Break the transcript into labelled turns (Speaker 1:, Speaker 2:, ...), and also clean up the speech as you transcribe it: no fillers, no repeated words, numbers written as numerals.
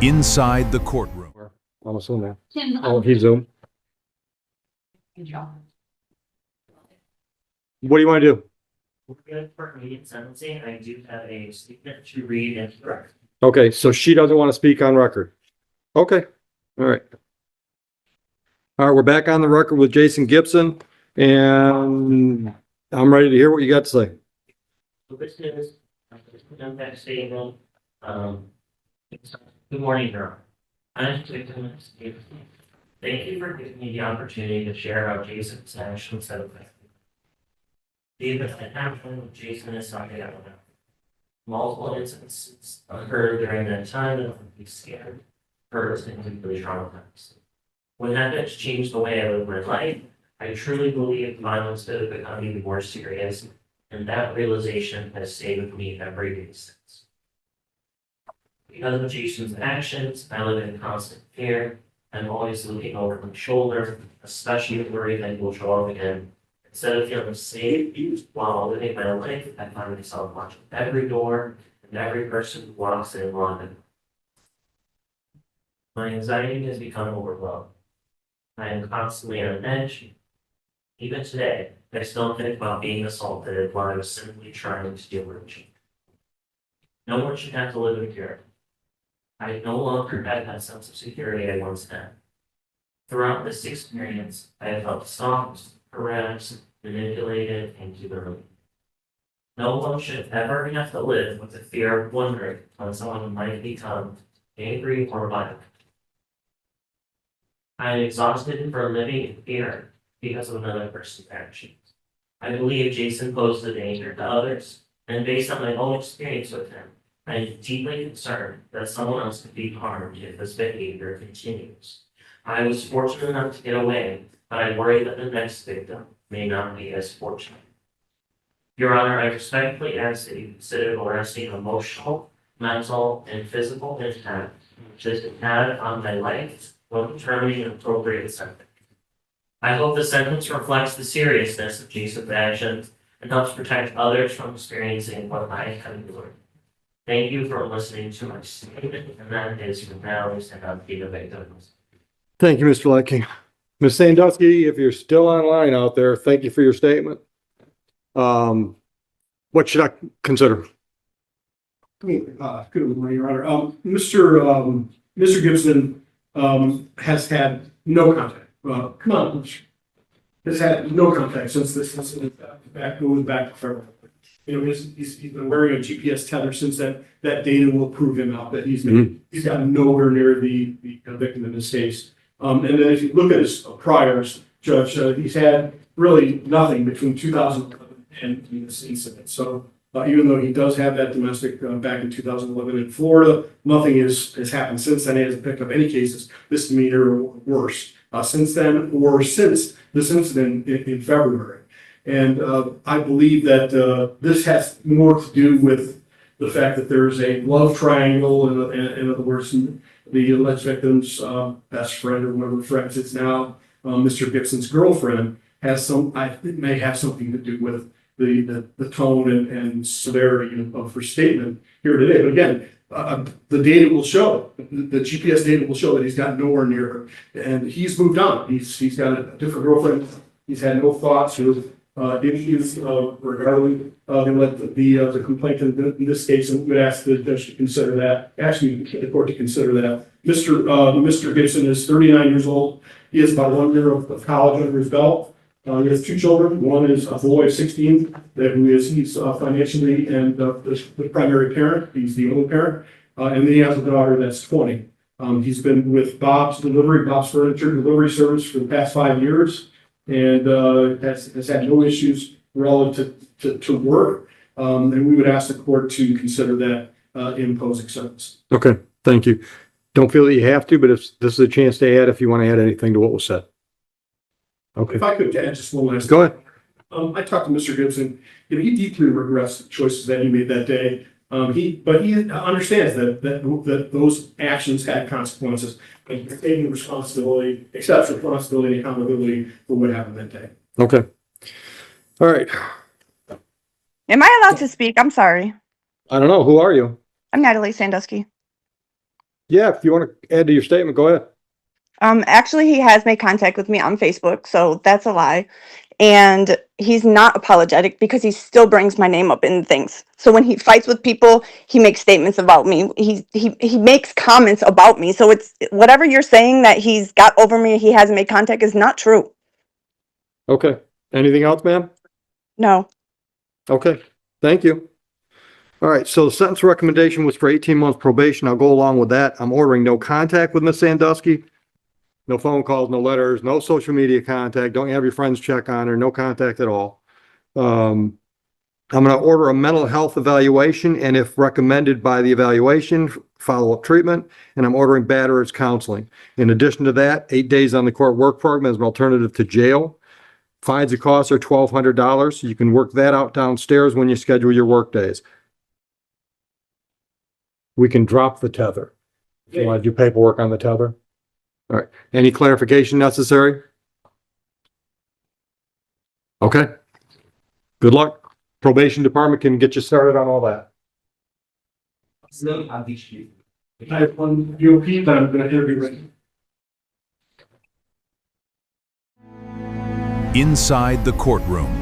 Speaker 1: Inside the courtroom.
Speaker 2: I'm assuming. Oh, he's Zoom. What do you want to do?
Speaker 3: We're good for immediate sentencing. I do have a statement to read and correct.
Speaker 2: Okay, so she doesn't want to speak on record. Okay, all right. All right, we're back on the record with Jason Gibson, and I'm ready to hear what you got to say.
Speaker 3: So this is an impact statement. Good morning, Your Honor. I'm Jason Gibson. Thank you for giving me the opportunity to share how Jason's actions have affected me. The event that happened with Jason is something I don't know. Multiple incidents occurred during that time and I'm scared, hurt, and deeply traumatized. When habits changed the way I live my life, I truly believe violence could have become even more serious, and that realization has stayed with me every day since. Because of Jason's actions, I live in constant fear. I'm always looking over my shoulder, especially worried that he will show up again. Instead of feeling safe while living my life, I find myself watching every door and every person who walks in London. My anxiety has become overwhelmed. I am constantly on edge. Even today, I still think about being assaulted while I was simply trying to do what I should. No one should have to live in fear. I no longer have that sense of security I once had. Throughout this experience, I have felt stalked, harassed, manipulated, and humiliated. No one should ever have to live with the fear of wondering when someone might become angry or violent. I am exhausted from living in fear because of another person's actions. I believe Jason posed a danger to others, and based on my own experience with him, I am deeply concerned that someone else could be harmed if this behavior continues. I was fortunate enough to get away, but I worry that the next victim may not be as fortunate. Your Honor, I respectfully ask that you consider the lasting emotional, mental, and physical impact this has had on my life while determining an appropriate sentence. I hope the sentence reflects the seriousness of Jason's actions and helps protect others from experiencing what I have endured. Thank you for listening to my statement, and that is from now and up to the victims.
Speaker 2: Thank you, Mr. Leckie. Ms. Sandusky, if you're still online out there, thank you for your statement. What should I consider?
Speaker 4: Good morning, Your Honor. Mr. Gibson has had no contact. Has had no contact since this incident back to February. You know, he's been wearing a GPS tether since that data will prove him out that he's gotten nowhere near the victim in this case. And then if you look at his priors, Judge, he's had really nothing between 2011 and this incident. So even though he does have that domestic back in 2011 in Florida, nothing has happened since then. He hasn't picked up any cases, misdemeanor or worse, since then or since this incident in February. And I believe that this has more to do with the fact that there's a love triangle, in other words, the alleged victim's best friend or whatever friends it's now, Mr. Gibson's girlfriend, may have something to do with the tone and severity of her statement here today. But again, the data will show, the GPS data will show that he's gotten nowhere near her, and he's moved on. He's got a different girlfriend. He's had no thoughts or issues regarding the complaint in this case, and we would ask the judge to consider that. Actually, the court to consider that. Mr. Gibson is 39 years old. He has about 1 year of college under his belt. He has 2 children. One is a boy of 16, he's financially and the primary parent. He's the only parent. And then he has a daughter that's 20. He's been with Bob's Furniture Delivery Service for the past 5 years, and has had no issues relative to work. And we would ask the court to consider that imposing sentence.
Speaker 2: Okay, thank you. Don't feel that you have to, but if this is a chance to add, if you want to add anything to what was said. Okay.
Speaker 4: If I could add just one last.
Speaker 2: Go ahead.
Speaker 4: I talked to Mr. Gibson. You know, he deeply regrets the choices that he made that day. He understands that those actions had consequences, and he's taking responsibility, accepts responsibility and accountability for what happened that day.
Speaker 2: Okay. All right.
Speaker 5: Am I allowed to speak? I'm sorry.
Speaker 2: I don't know. Who are you?
Speaker 5: I'm Natalie Sandusky.
Speaker 2: Yeah, if you want to add to your statement, go ahead.
Speaker 5: Actually, he has made contact with me on Facebook, so that's a lie. And he's not apologetic because he still brings my name up in things. So when he fights with people, he makes statements about me. He makes comments about me. So it's whatever you're saying that he's got over me, he hasn't made contact is not true.
Speaker 2: Okay. Anything else, ma'am?
Speaker 5: No.
Speaker 2: Okay, thank you. All right, so the sentence recommendation was for 18 months probation. I'll go along with that. I'm ordering no contact with Miss Sandusky. No phone calls, no letters, no social media contact. Don't have your friends check on her, no contact at all. I'm gonna order a mental health evaluation, and if recommended by the evaluation, follow-up treatment, and I'm ordering batterers counseling. In addition to that, 8 days on the court work program as an alternative to jail. Fines and costs are $1,200. You can work that out downstairs when you schedule your work days. We can drop the tether. If you want to do paperwork on the tether. All right. Any clarification necessary? Okay. Good luck. Probation department can get you started on all that.
Speaker 4: I have one VOP that I'm gonna interview with.
Speaker 1: Inside the courtroom.